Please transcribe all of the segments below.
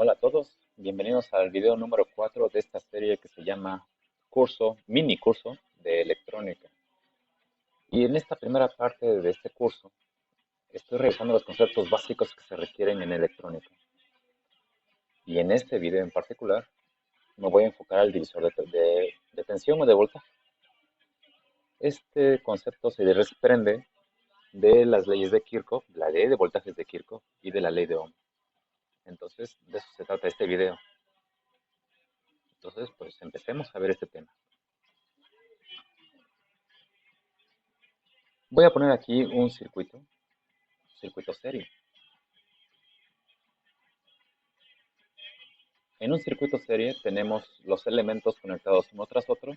Hola a todos, bienvenidos al video número 4 de esta serie que se llama mini curso de electrónica. Y en esta primera parte de este curso estoy revisando los conceptos básicos que se requieren en electrónica. Y en este video en particular me voy a enfocar al divisor de tensión o de voltaje. Este concepto se desprende de las leyes de Kirchhoff, la ley de voltajes de Kirchhoff y de la ley de Ohm. Entonces, de eso se trata este video. Entonces, pues empecemos a ver este tema. Voy a poner aquí un circuito serie. En un circuito serie tenemos los elementos conectados uno tras otro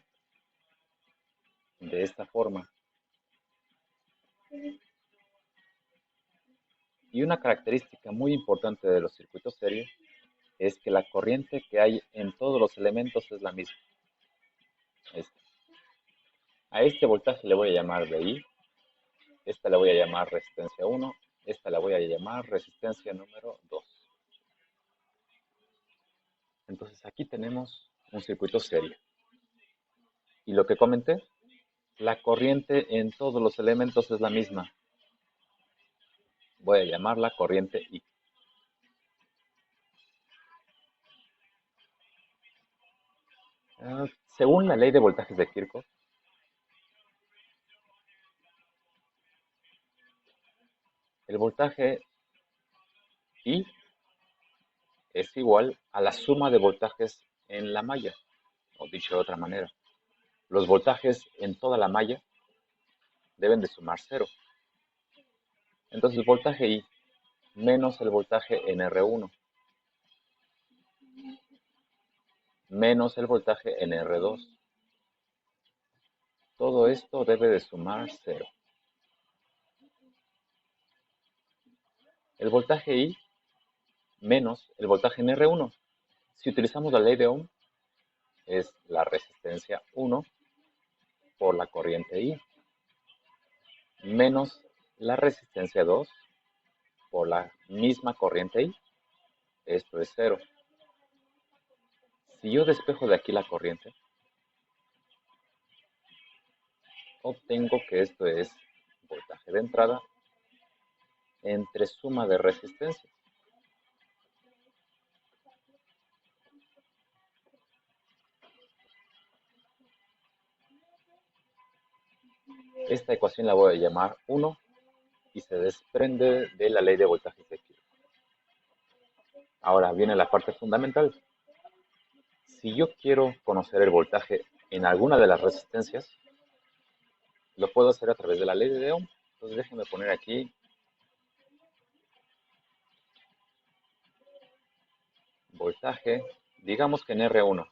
de esta forma. Y una característica muy importante de los circuitos serie es que la corriente que hay en todos los elementos es la misma. A este voltaje le voy a llamar VI, esta le voy a llamar resistencia 1, esta la voy a llamar resistencia número 2. Entonces aquí tenemos un circuito serie. Y lo que comenté, la corriente en todos los elementos es la misma. Voy a llamarla corriente I. Según la ley de voltajes de Kirchhoff, el voltaje I es igual a la suma de voltajes en la malla, o dicho de otra manera, los voltajes en toda la malla deben de sumar 0. Entonces el voltaje I menos el voltaje en R1 menos el voltaje en R2, todo esto debe de sumar 0. El voltaje I menos el voltaje en R1, si utilizamos la ley de Ohm, es la resistencia 1 por la corriente I, menos la resistencia 2 por la misma corriente I, esto es 0. Si yo despejo de aquí la corriente, obtengo que esto es voltaje de entrada entre suma de resistencias. Esta ecuación la voy a llamar 1 y se desprende de la ley de voltajes de Kirchhoff. Ahora viene la parte fundamental. Si yo quiero conocer el voltaje en alguna de las resistencias, lo puedo hacer a través de la ley de Ohm. Entonces déjenme poner aquí voltaje, digamos que en R1.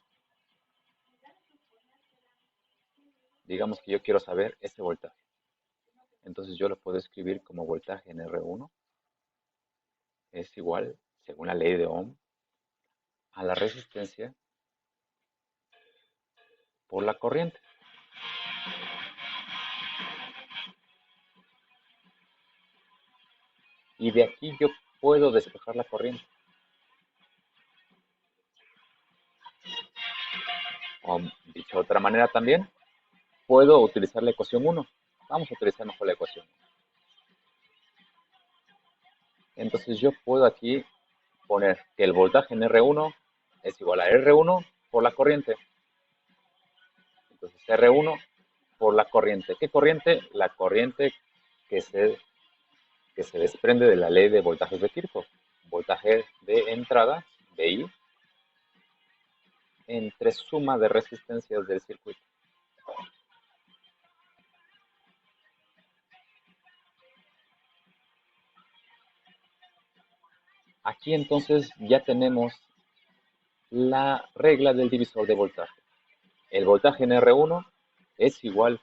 Digamos que yo quiero saber ese voltaje. Entonces yo lo puedo escribir como voltaje en R1 es igual, según la ley de Ohm, a la resistencia por la corriente. Y de aquí yo puedo despejar la corriente. O dicho de otra manera también, puedo utilizar la ecuación 1. Vamos a utilizar mejor la ecuación 1. Entonces yo puedo aquí poner que el voltaje en R1 es igual a R1 por la corriente. Entonces R1 por la corriente. ¿Qué corriente? La corriente que se desprende de la ley de voltajes de Kirchhoff. Voltaje de entrada, VI, entre suma de resistencias del circuito. Aquí entonces ya tenemos la regla del divisor de voltaje. El voltaje en R1 es igual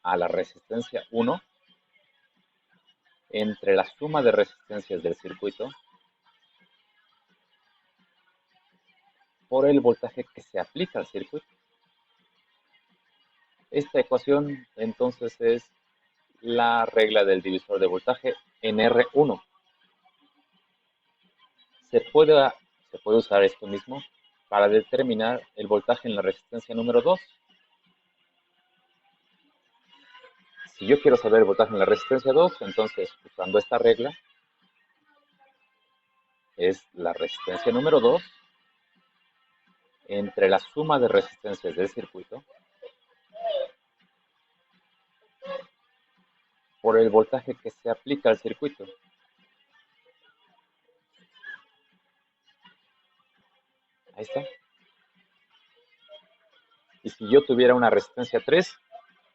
a la resistencia 1 entre la suma de resistencias del circuito por el voltaje que se aplica al circuito. Esta ecuación entonces es la regla del divisor de voltaje en R1. Se puede usar esto mismo para determinar el voltaje en la resistencia número 2. Si yo quiero saber el voltaje en la resistencia 2, entonces usando esta regla, es la resistencia número 2 entre la suma de resistencias del circuito por el voltaje que se aplica al circuito. Ahí está. Y si yo tuviera una resistencia 3,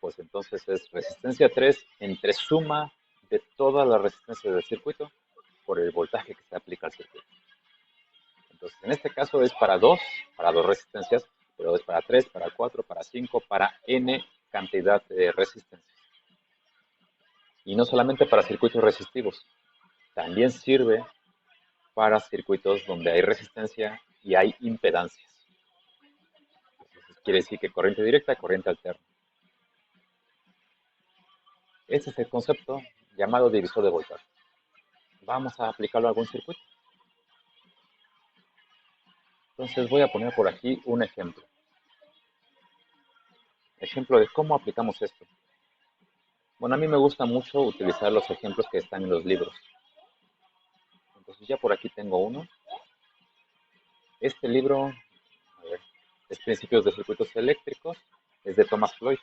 pues entonces es resistencia 3 entre suma de todas las resistencias del circuito por el voltaje que se aplica al circuito. Entonces, en este caso es para dos resistencias, pero es para 3, para 4, para 5, para n cantidad de resistencias. Y no solamente para circuitos resistivos, también sirve para circuitos donde hay resistencia y hay impedancias. Entonces, quiere decir que corriente directa, corriente alterna. Este es el concepto llamado divisor de voltaje. Vamos a aplicarlo a algún circuito. Entonces voy a poner por aquí un ejemplo. Ejemplo de cómo aplicamos esto. Bueno, a mí me gusta mucho utilizar los ejemplos que están en los libros. Entonces ya por aquí tengo uno. Este libro, a ver, es Principios de Circuitos Eléctricos, es de Thomas Floyd.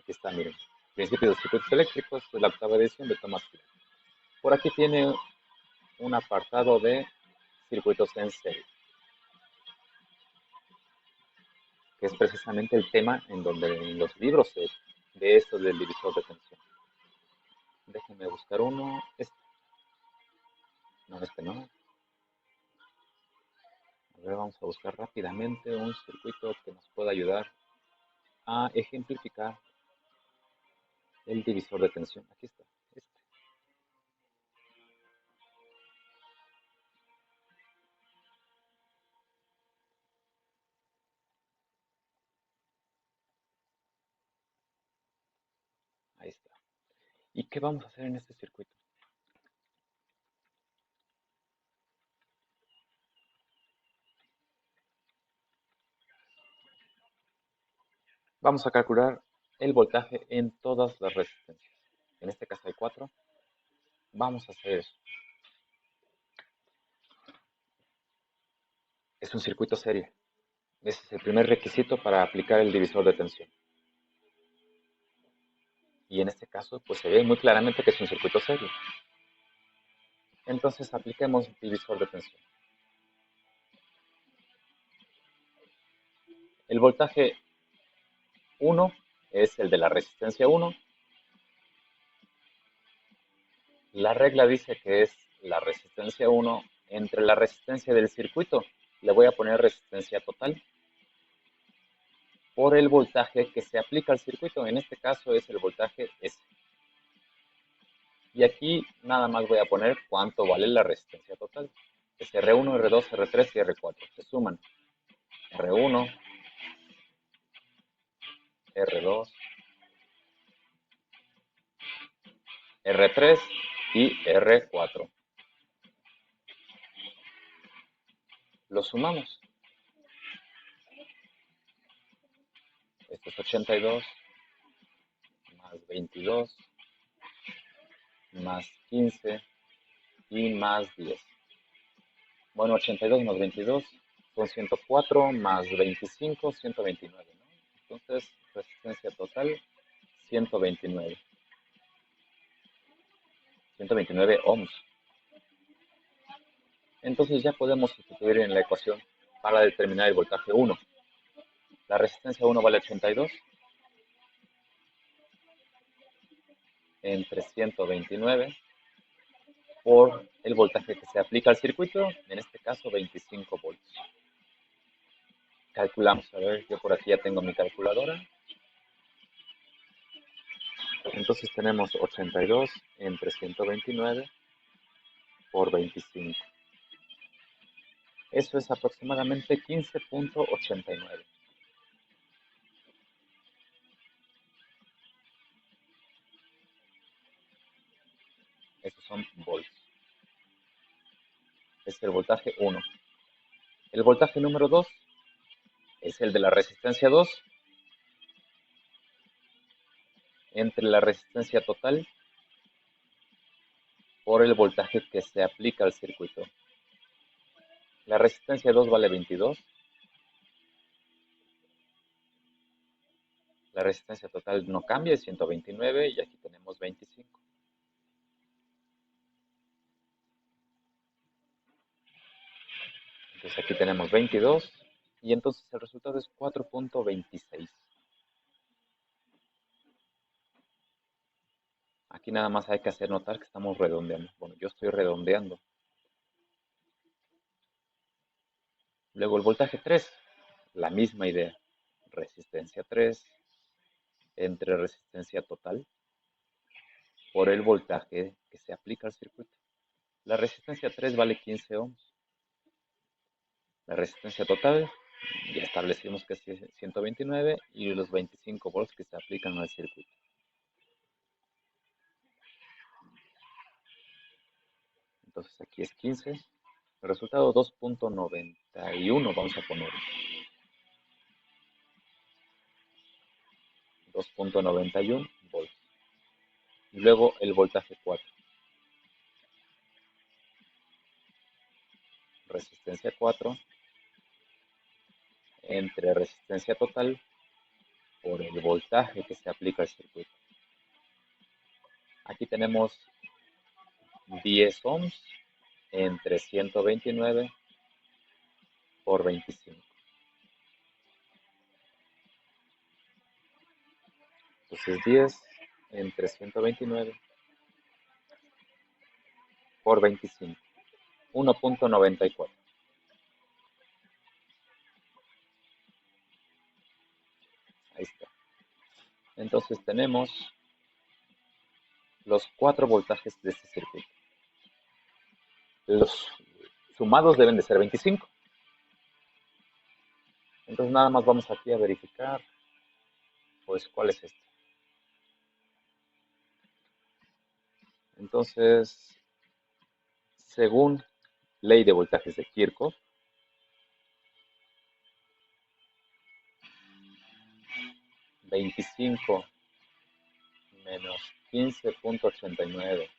Aquí está, miren. Principios de Circuitos Eléctricos, es la octava edición de Thomas Floyd. Por aquí tiene un apartado de circuitos en serie, que es precisamente el tema en donde en los libros de esto del divisor de tensión. Déjenme buscar uno. Este no. A ver, vamos a buscar rápidamente un circuito que nos pueda ayudar a ejemplificar el divisor de tensión. Aquí está. Ahí está. ¿Y qué vamos a hacer en este circuito? Vamos a calcular el voltaje en todas las resistencias. En este caso hay 4. Vamos a hacer eso. Es un circuito serie. Ese es el primer requisito para aplicar el divisor de tensión. Y en este caso, pues se ve muy claramente que es un circuito serie. Entonces apliquemos divisor de tensión. El voltaje 1 es el de la resistencia 1. La regla dice que es la resistencia 1 entre la resistencia del circuito. Le voy a poner resistencia total por el voltaje que se aplica al circuito. En este caso es el voltaje S. Y aquí nada más voy a poner cuánto vale la resistencia total. Es R1, R2, R3 y R4. Se suman R1, R2, R3 y R4. Lo sumamos. Esto es 82 más 22 más 15 y más 10. Bueno, 82 más 22 son 104 más 25, 129, ¿no? Entonces, resistencia total, 129. 129 ohms. Entonces ya podemos sustituir en la ecuación para determinar el voltaje 1. La resistencia 1 vale 82 entre 129 por el voltaje que se aplica al circuito, en este caso 25 volts. Calculamos, a ver, yo por aquí ya tengo mi calculadora. Entonces tenemos 82 entre 129 por 25. Eso es aproximadamente 15.89. Esos son volts. es el voltaje 1. El voltaje número 2 es el de la resistencia 2 entre la resistencia total por el voltaje que se aplica al circuito. La resistencia 2 vale 22. La resistencia total no cambia, es 129 y aquí tenemos 25. Entonces aquí tenemos 22 y entonces el resultado es 4.26. Aquí nada más hay que hacer notar que estamos redondeando. Bueno, yo estoy redondeando. Luego el voltaje 3, la misma idea. Resistencia 3 entre resistencia total por el voltaje que se aplica al circuito. La resistencia 3 vale 15 ohms. La resistencia total, ya establecimos que es 129 y los 25 volts que se aplican al circuito. Entonces aquí es 15. El resultado 2.91 vamos a poner. 2.91 volts. Y luego el voltaje 4. Resistencia 4 entre resistencia total por el voltaje que se aplica al circuito. Aquí tenemos 10 ohms entre 129 por 25. Entonces 10 entre 129 por 25. 1.94. Ahí está. Entonces tenemos los 4 voltajes de este circuito. Los sumados deben de ser 25. Entonces nada más vamos aquí a verificar, pues, cuál es este. Entonces, según ley de voltajes de Kirchhoff, 25 menos 15.89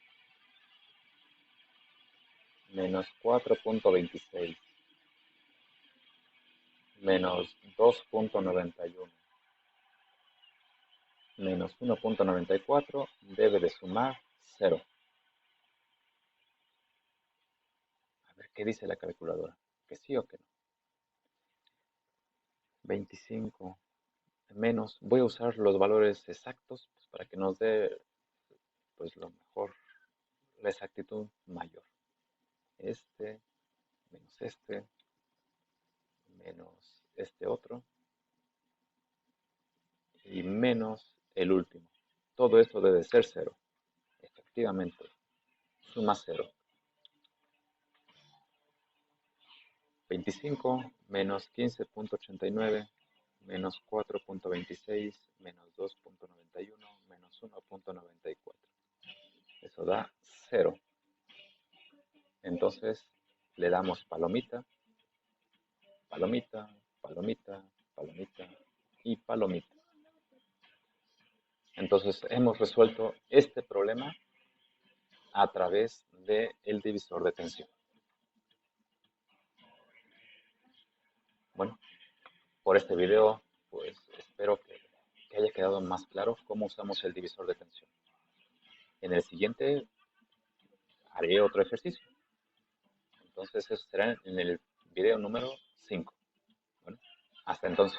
menos 4.26 menos 2.91 menos 1.94 debe de sumar 0. A ver qué dice la calculadora, que sí o que no. 25 menos, voy a usar los valores exactos pues, para que nos dé pues lo mejor, la exactitud mayor. Este menos este otro y menos el último. Todo esto debe ser 0. Efectivamente, suma 0. 25 menos 15.89 menos 4.26 menos 2.91 menos 1.94. Eso da 0. Entonces le damos palomita, palomita, palomita, palomita y palomita. Entonces hemos resuelto este problema a través del divisor de tensión. Bueno, por este video, pues espero que haya quedado más claro cómo usamos el divisor de tensión. En el siguiente haré otro ejercicio. Entonces eso será en el video número 5. Bueno, hasta entonces.